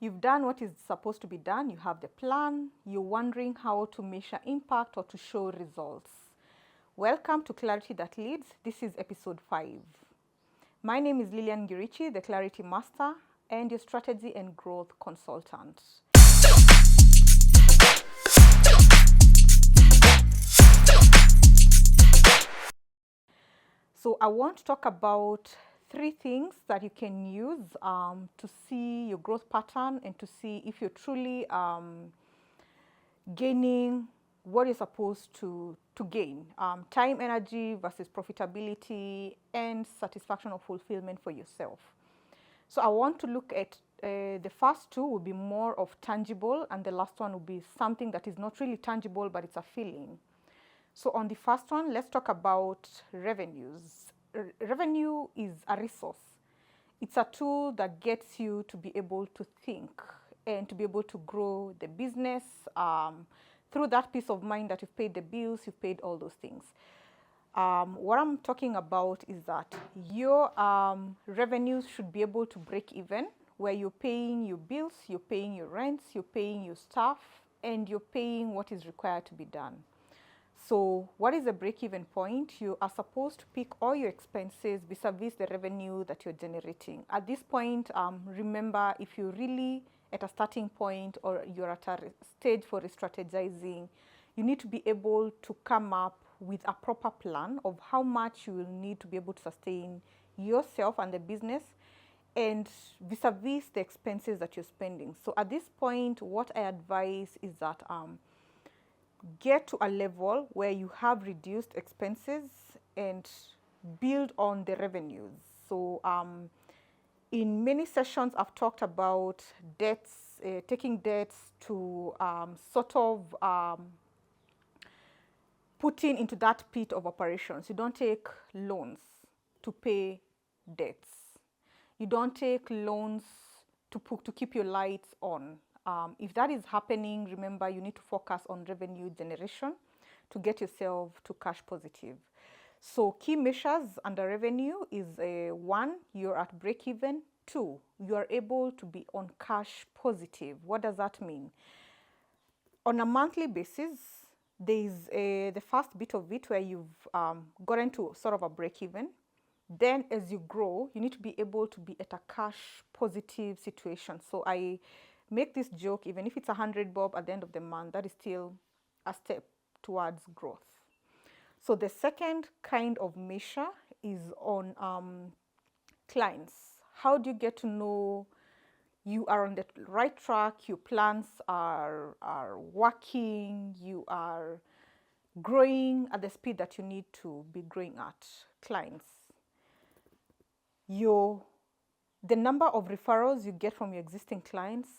You've done what is supposed to be done. You have the plan. You're wondering how to measure impact or to show results. Welcome to Clarity That Leads. This is episode 5. My name is Lillian Girichi, the Clarity Master and your strategy and growth consultant. So I want to talk about 3 things that you can use to see your growth pattern and to see if you're truly gaining what you're supposed to gain. Time, energy versus profitability and satisfaction or fulfillment for yourself. So I want to look at the first 2 will be more of tangible, and the last one will be something that is not really tangible, but it's a feeling. So on the first one, let's talk about revenues. Revenue is a resource. It's a tool that gets you to be able to think and to be able to grow the business through that peace of mind that you've paid the bills, you've paid all those things. What I'm talking about is that your revenues should be able to break even, where you're paying your bills, you're paying your rents, you're paying your staff, and you're paying what is required to be done. So what is the break-even point? You are supposed to pick all your expenses vis-a-vis the revenue that you're generating. At this point, remember, if you're really at a starting point or you're at a stage for re-strategizing, you need to be able to come up with a proper plan of how much you will need to be able to sustain yourself and the business and vis-a-vis the expenses that you're spending. So at this point, what I advise is that get to a level where you have reduced expenses and build on the revenues. So in many sessions, I've talked about debts, taking debts to sort of putting into that pit of operations. You don't take loans to pay debts. You don't take loans to keep your lights on. If that is happening, remember you need to focus on revenue generation to get yourself to cash positive. So key measures under revenue is 1, you're at break even. 2, you are able to be on cash positive. What does that mean? On a monthly basis, there is the first bit of it where you've gotten to sort of a break even. Then as you grow, you need to be able to be at a cash positive situation. So I make this joke, even if it's 100 bob at the end of the month, that is still a step towards growth. So the second kind of measure is on clients. How do you get to know you are on the right track, your plans are working, you are growing at the speed that you need to be growing at? Clients. The number of referrals you get from your existing clients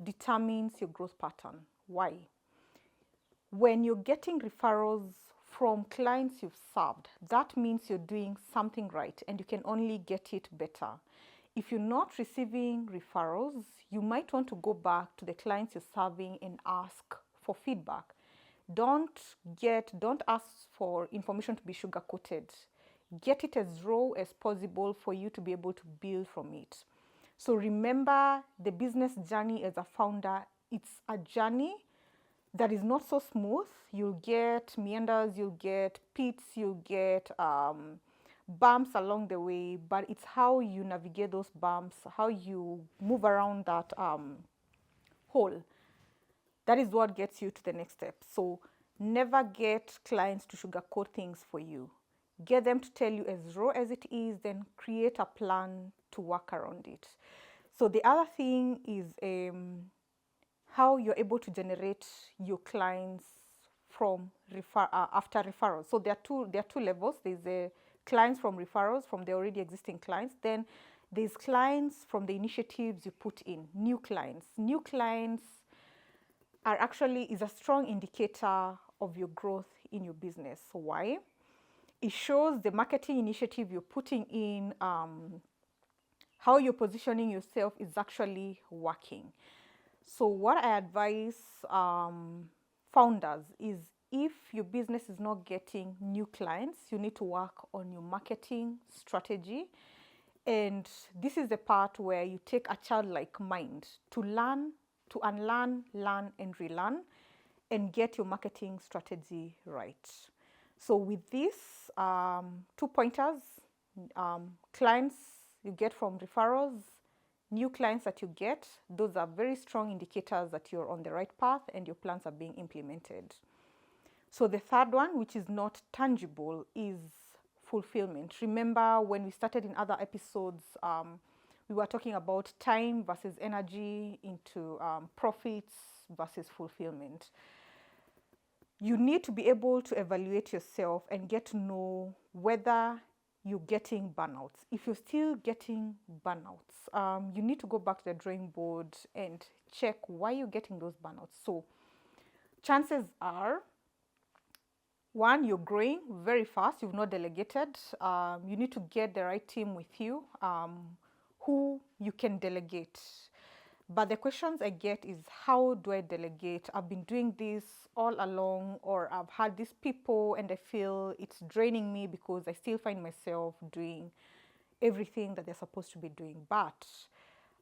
determines your growth pattern. Why? When you're getting referrals from clients you've served, that means you're doing something right and you can only get it better. If you're not receiving referrals, you might want to go back to the clients you're serving and ask for feedback. Don't ask for information to be sugar-coated. Get it as raw as possible for you to be able to build from it. So remember, the business journey as a founder, it's a journey that is not so smooth. You'll get meanders, you'll get pits, you'll get bumps along the way, but it's how you navigate those bumps, how you move around that hole. That is what gets you to the next step. So never get clients to sugarcoat things for you. Get them to tell you as raw as it is, then create a plan to work around it. So the other thing is how you're able to generate your clients from after referrals. So there are two levels. There's the clients from referrals from the already existing clients. Then there's clients from the initiatives you put in, new clients. New clients is a strong indicator of your growth in your business. So why? It shows the marketing initiative you're putting in, how you're positioning yourself is actually working. So what I advise founders is, if your business is not getting new clients, you need to work on your marketing strategy And this is the part where you take a childlike mind to learn, to unlearn, learn, and relearn, and get your marketing strategy right. So with this, 2 pointers, clients you get from referrals, new clients that you get, those are very strong indicators that you're on the right path and your plans are being implemented. So the third one, which is not tangible, is fulfillment. Remember when we started in other episodes, we were talking about time versus energy into profits versus fulfillment. You need to be able to evaluate yourself and get to know whether you're getting burnouts. If you're still getting burnouts, you need to go back to the drawing board and check why you're getting those burnouts. So chances are, one, you're growing very fast, you've not delegated. You need to get the right team with you who you can delegate. But the questions I get is, how do I delegate? I've been doing this all along, or I've had these people and I feel it's draining me because I still find myself doing everything that they're supposed to be doing. But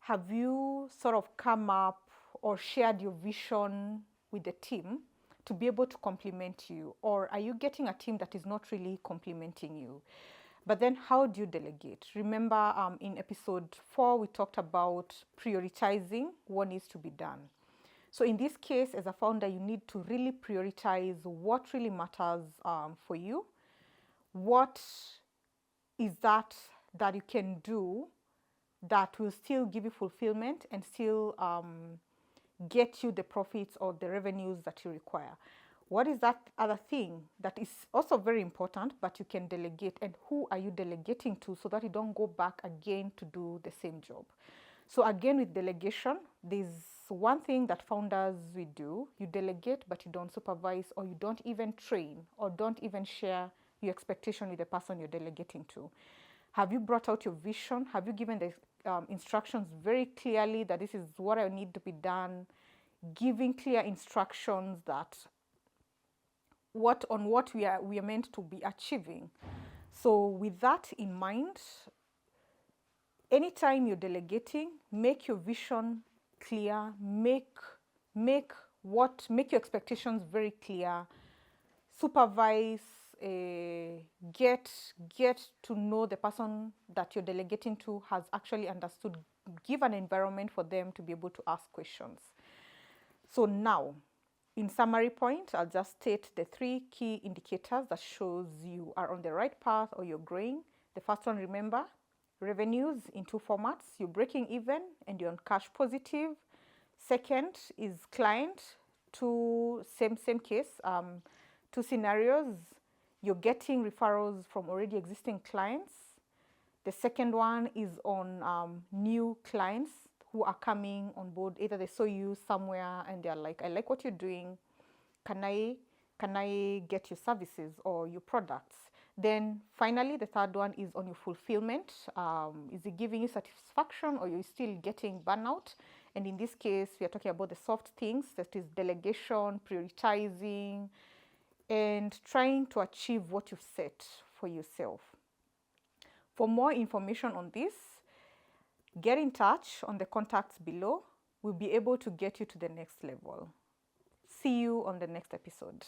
have you sort of come up or shared your vision with the team to be able to complement you? Or are you getting a team that is not really complementing you? But then how do you delegate? Remember in episode 4, we talked about prioritizing what needs to be done. So in this case, as a founder, you need to really prioritize what really matters for you. What is that you can do that will still give you fulfillment and still get you the profits or the revenues that you require? What is that other thing that is also very important, but you can delegate, and who are you delegating to so that you don't go back again to do the same job? So again, with delegation, there's one thing that founders we do: you delegate, but you don't supervise, or you don't even train, or don't even share your expectation with the person you're delegating to. Have you brought out your vision? Have you given the instructions very clearly that this is what I need to be done? Giving clear instructions that what we are meant to be achieving. So with that in mind, anytime you're delegating, make your vision clear, make your expectations very clear, supervise, get to know the person that you're delegating to has actually understood. Give an environment for them to be able to ask questions. So now, in summary point, I'll just state the 3 key indicators that shows you are on the right path or you're growing. The first one, remember, revenues in 2 formats. You're breaking even and you're on cash positive. Second is client, same case, 2 scenarios. You're getting referrals from already existing clients. The second one is on new clients who are coming on board. Either they saw you somewhere and they're like, I like what you're doing. Can I get your services or your products? Then finally, the third one is on your fulfillment. Is it giving you satisfaction, or you're still getting burnout? And in this case, we are talking about the soft things, that is delegation, prioritizing, and trying to achieve what you've set for yourself. For more information on this, get in touch on the contacts below. We'll be able to get you to the next level. See you on the next episode.